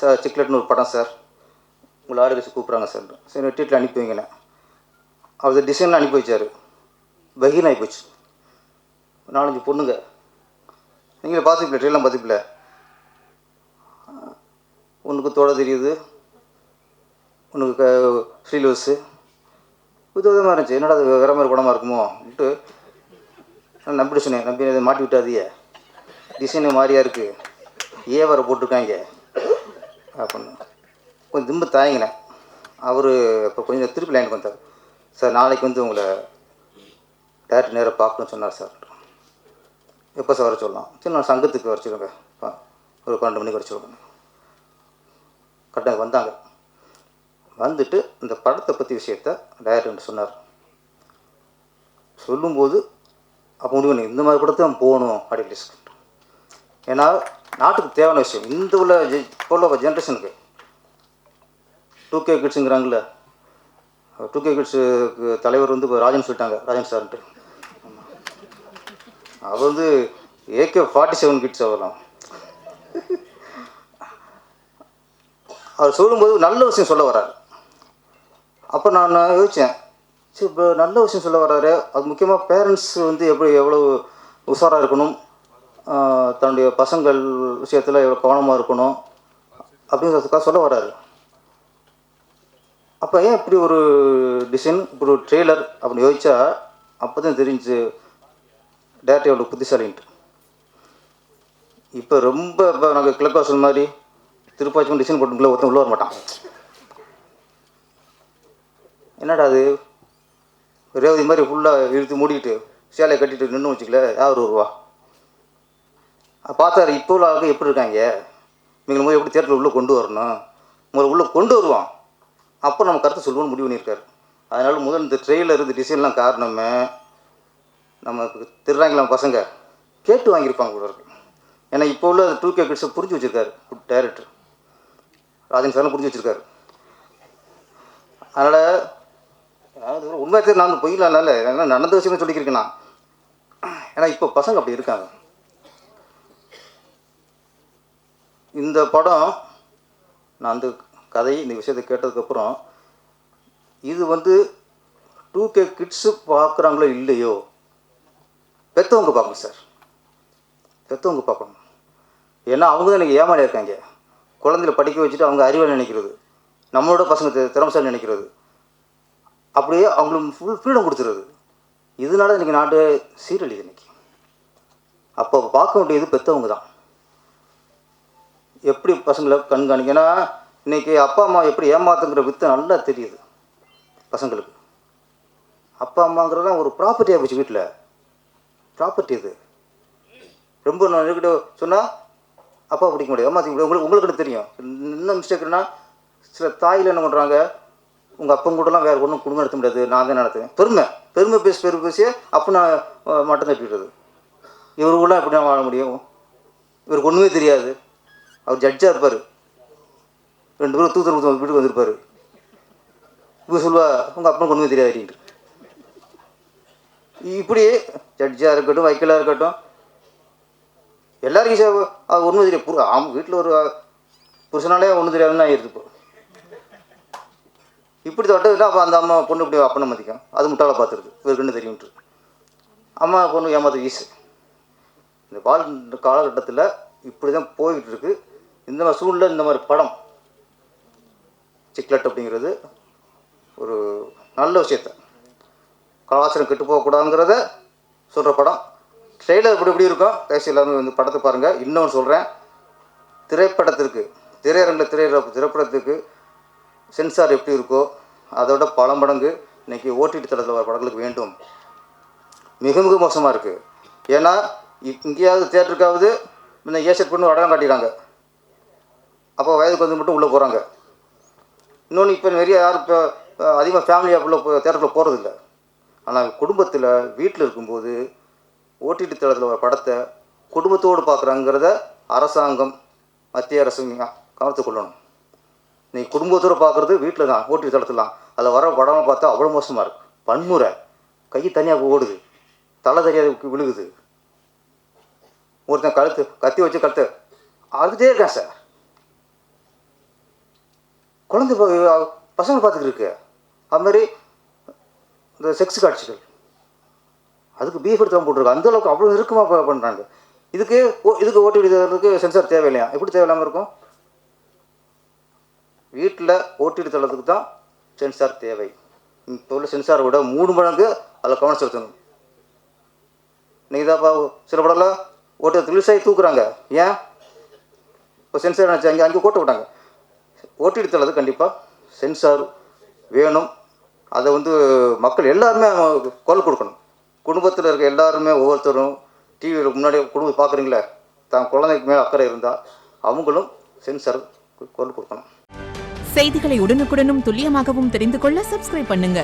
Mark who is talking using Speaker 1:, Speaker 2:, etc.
Speaker 1: Sir சிக்லெட்னு ஒரு படம் sir, உங்களை ஆடு வச்சு கூப்பிட்றாங்க சார். சரி டீட்டில் அனுப்பி வைங்கண்ணே. அவர் டிசைன்லாம் அனுப்பி வச்சார். பகீர் ஆகி போச்சு. 4-5 பொண்ணுங்க, நீங்களே பார்த்துப்பில்ல, ட்ரெயிலாம் பார்த்துப்பில்ல, ஒன்றுக்கு தோட தெரியுது, ஒன்றுக்கு ஸ்ரீலோஸு விதவிதமாக இருந்துச்சு. என்னடா அது வேறு மாதிரி படமாக இருக்குமோன்ட்டு நம்பி சொன்னேன். நம்பி அதை மாட்டி விட்டாதிய, டிசைனு மாதிரியா இருக்குது, வேறு போட்டிருக்காங்க அப்படின்னு கொஞ்சம் திம்பு தாயங்கினேன். அவர் இப்போ கொஞ்சம் திருப்பி லைனுக்கு வந்தார். சார் நாளைக்கு வந்து உங்களை டேரக்டர் நேராக பார்க்கணும்னு சொன்னார் சார். எப்போ சார் வர சொல்லலாம்? சரி நான் சங்கத்துக்கு வர சொல்லுங்க, ஒரு 12 மணிக்கு வர சொல்லுங்க. கரெக்டாக வந்தாங்க. வந்துட்டு இந்த படத்தை பற்றி விஷயத்த டைரக்டர் சொன்னார். சொல்லும்போது அப்போ முடிவு இந்த மாதிரி படத்தை நம்ம போகணும் அப்படின்னு டிஸ்கஸ். ஏன்னா நாட்டுக்கு தேவையான விஷயம். இந்த இப்போ உள்ள ஜென்ரேஷனுக்கு 2K கிட்ஸுங்கிறாங்கள, 2K கிட்ஸுக்கு தலைவர் வந்து இப்போ ராஜன் சொல்லிட்டாங்க, ராஜன் சார்ன்ட்டு. அவர் வந்து AK-47 கிட்ஸ் அவர்லாம். அவர் சொல்லும்போது நல்ல விஷயம் சொல்ல வர்றாரு. அப்போ நான் யோசித்தேன், சரி இப்போ நல்ல விஷயம் சொல்ல வர்றாரு, அது முக்கியமாக பேரண்ட்ஸ் வந்து எவ்வளோ உஷாராக இருக்கணும், தன்னுடைய பசங்கள் விஷயத்தில் எவ்வளோ கவனமாக இருக்கணும் அப்படிங்கிறதுக்காக சொல்ல வர்றாரு. அப்போ ஏன் இப்படி ஒரு டிசைன், இப்படி ஒரு ட்ரெய்லர் அப்படின்னு யோசிச்சா அப்போ தான் தெரிஞ்சு டேரக்டர் எவ்வளோ புத்திசாலின்ட்டு. இப்போ ரொம்ப இப்போ நாங்கள் கிழக்காசல் மாதிரி திருப்பாச்சி டிசைன் போட்டுக்குள்ளே ஒருத்தன் உள்ள வர மாட்டான். என்னடா அது ரேவதி மாதிரி ஃபுல்லாக இழுத்து மூடிக்கிட்டு சேலையை கட்டிட்டு நின்று வச்சுக்கல, யார் வருவா? பார்த்தாரு இப்போ உள்ள ஆளுக்கு எப்படி இருக்காங்க, நீங்கள் முதல்ல எப்படி தேட்டரில் உள்ளே கொண்டு வரணும், முதல்ல உள்ளே கொண்டு வருவான், அப்போ நம்ம கருத்து சொல்லுவோம்னு முடிவு பண்ணியிருக்காரு. அதனால் முதல் இந்த ட்ரெயிலர் இந்த டிசைன்லாம் காரணமே நமக்கு திருறாங்களாம் பசங்க கேட்டு வாங்கியிருப்பாங்க கூட இருக்கு. ஏன்னா இப்போ உள்ள 2K கிட்ஸை புரிஞ்சு வச்சுருக்காரு டைரக்டர் ராஜன் சார்லாம் புரிஞ்சு வச்சுருக்காரு. அதனால் உண்மையாக தெரியும், நான் பொய்யில்ல, ஏன்னா நடந்த விஷயமே சொல்லிக்கிறேன் நான். ஏன்னா இப்போ பசங்க அப்படி இருக்காங்க. இந்த படம் நான் அந்த கதை இந்த விஷயத்தை கேட்டதுக்கப்புறம் இது வந்து 2K கிட்ஸு பார்க்குறாங்களோ இல்லையோ, பெற்றவங்க பார்க்கணும் சார், பெற்றவங்க பார்க்கணும். ஏன்னா அவங்க தான் எனக்கு ஏமாறி இருக்காங்க. குழந்தைல படிக்க வச்சுட்டு அவங்க அறிவாளி நினைக்கிறது, நம்மளோட பசங்க திறமைசாலி நினைக்கிறது, அப்படியே அவங்களுக்கு ஃபுல் ஃப்ரீடம் கொடுத்துருது. இதனால இன்றைக்கி நாட்டு சீரழிது இன்றைக்கி. அப்போ பார்க்க வேண்டியது பெற்றவங்க தான், எப்படி பசங்களை கண்காணிக்க. ஏன்னா இன்றைக்கி அப்பா அம்மா எப்படி ஏமாத்துங்கிற வித்தை நல்லா தெரியுது பசங்களுக்கு. அப்பா அம்மாங்கிறதான் ஒரு ப்ராப்பர்ட்டியாக போச்சு வீட்டில், ப்ராப்பர்ட்டி. இது ரொம்ப நான் என்கிட்ட சொன்னால் அப்பா பிடிக்க முடியாது, அம்மா உங்களுக்கு தெரியும். இன்னும் மிஸ்டேக்குன்னா சில தாயில் என்ன பண்ணுறாங்க, உங்கள் அப்பன் கூடலாம் வேறு ஒன்றும் குடும்பம் நடத்த முடியாது, நான் தான் நடத்துவேன், பெருமை பேசியே அப்போ நான் மட்டும் தட்டிடுறது. இவருக்குலாம் எப்படி நான் வாழ முடியும், இவருக்கு ஒன்றுமே தெரியாது. அவர் ஜட்ஜாக இருப்பார், 2 பேரும் தூத்துக்கு வீட்டுக்கு வந்திருப்பார். இப்போ சொல்லுவா உங்கள் அப்பனுக்கு ஒன்றுமே தெரியாது அப்படின்ட்டு. இப்படி ஜட்ஜாக இருக்கட்டும், வைக்கலாக இருக்கட்டும், எல்லாருக்கும் அது ஒன்றும் தெரியாது. வீட்டில் ஒரு புருஷனாலே ஒன்றும் தெரியாதுன்னு ஆயிடுது. இப்போ இப்படி தொட்டதுன்னா அப்போ அந்த அம்மா பொண்ணு இப்படி அப்பனை மதிக்கும், அது முட்டாளை பார்த்துருக்கு, இவருக்கு என்ன தெரியும்ட்டு. அம்மா பொண்ணு ஏமாத்த ஈஸு. இந்த காலகட்டத்தில் இப்படி தான் போய்கிட்டு இருக்குது. இந்த மாதிரி சூழ்நிலை இந்த மாதிரி படம் சிக்லெட் அப்படிங்கிறது ஒரு நல்ல விஷயத்த, கலாச்சாரம் கெட்டு போகக்கூடாதுங்கிறத சொல்கிற படம். ட்ரெய்லர் இப்படி இருக்கும், கடைசி எல்லாமே வந்து படத்தை பாருங்கள். இன்னொன்று சொல்கிறேன், திரைப்படத்திற்கு திரைப்படத்துக்கு சென்சார் எப்படி இருக்கோ அதோட பல மடங்கு இன்றைக்கி OTT தளத்தில் வர படங்களுக்கு வேண்டும். மிக மிக மோசமாக இருக்குது. ஏன்னா இங்கேயாவது தேட்டருக்காவது இந்த ஏசெட் பண்ணி அடையாளம் காட்டிடுறாங்க, அப்போ வயதுக்கு வந்து மட்டும் உள்ளே போகிறாங்க. இன்னொன்று இப்போ நிறைய யாரும் இப்போ அதிகமாக ஃபேமிலியாக உள்ள தேட்டருக்குள்ளே போகிறதில்ல. ஆனால் குடும்பத்தில் வீட்டில் இருக்கும்போது OTT தளத்தில் வர படத்தை குடும்பத்தோடு பார்க்குறாங்கிறத அரசாங்கம் மத்திய அரசு கவனத்தை கொள்ளணும். நீ குடும்பத்தோடு பார்க்குறது வீட்டில் தான், OTT தளத்தில் தான். அதில் வர படமாக பார்த்தா அவ்வளோ மோசமாக இருக்குது. வன்முறை, கை தனியாக ஓடுது, தலை தெரியாது விழுகுது, ஒருத்தன் கத்தி வச்சு அறுத்துட்டே இருக்கான் சார். குழந்தை பசங்க பார்த்துட்டு இருக்கு. அதுமாதிரி இந்த செக்ஸ் காட்சிகள் அதுக்கு பீஃப் எடுத்து போட்டிருக்கு. அந்தளவுக்கு அவ்வளோ நெருக்கமாக பண்ணுறாங்க. இதுக்கு ஓடிடி தளத்துக்கு சென்சார் தேவையில்லையா? எப்படி தேவையில்லாமல் இருக்கும்? வீட்டில் ஓடிடி தளத்துக்கு தான் சென்சார் தேவை. இப்போ உள்ள சென்சாரை விட 3 மடங்கு அதில் கவனம் செலுத்தணும். நீங்கள் தான் சில படம்லாம் ஓடிடி ரிலீஸ் ஆகி தூக்குறாங்க. ஏன்? இப்போ சென்சார் நினச்சி அங்கே கோட்டை விட்டாங்க. ஓடிடி தளத்துக்கு கண்டிப்பாக சென்சார் வேணும். அதை மக்கள் எல்லாருமே குரல் கொடுக்கணும். குடும்பத்தில் இருக்க எல்லாருமே ஒவ்வொருத்தரும் டிவியில் முன்னாடி குடும்பம் பார்க்குறீங்களே, தான் குழந்தைக்கு மேலே அக்கறை இருந்தால் அவங்களும் சென்சார் குரல் கொடுக்கணும்.
Speaker 2: செய்திகளை உடனுக்குடனும் துல்லியமாகவும் தெரிந்து கொள்ள சப்ஸ்கிரைப் பண்ணுங்க.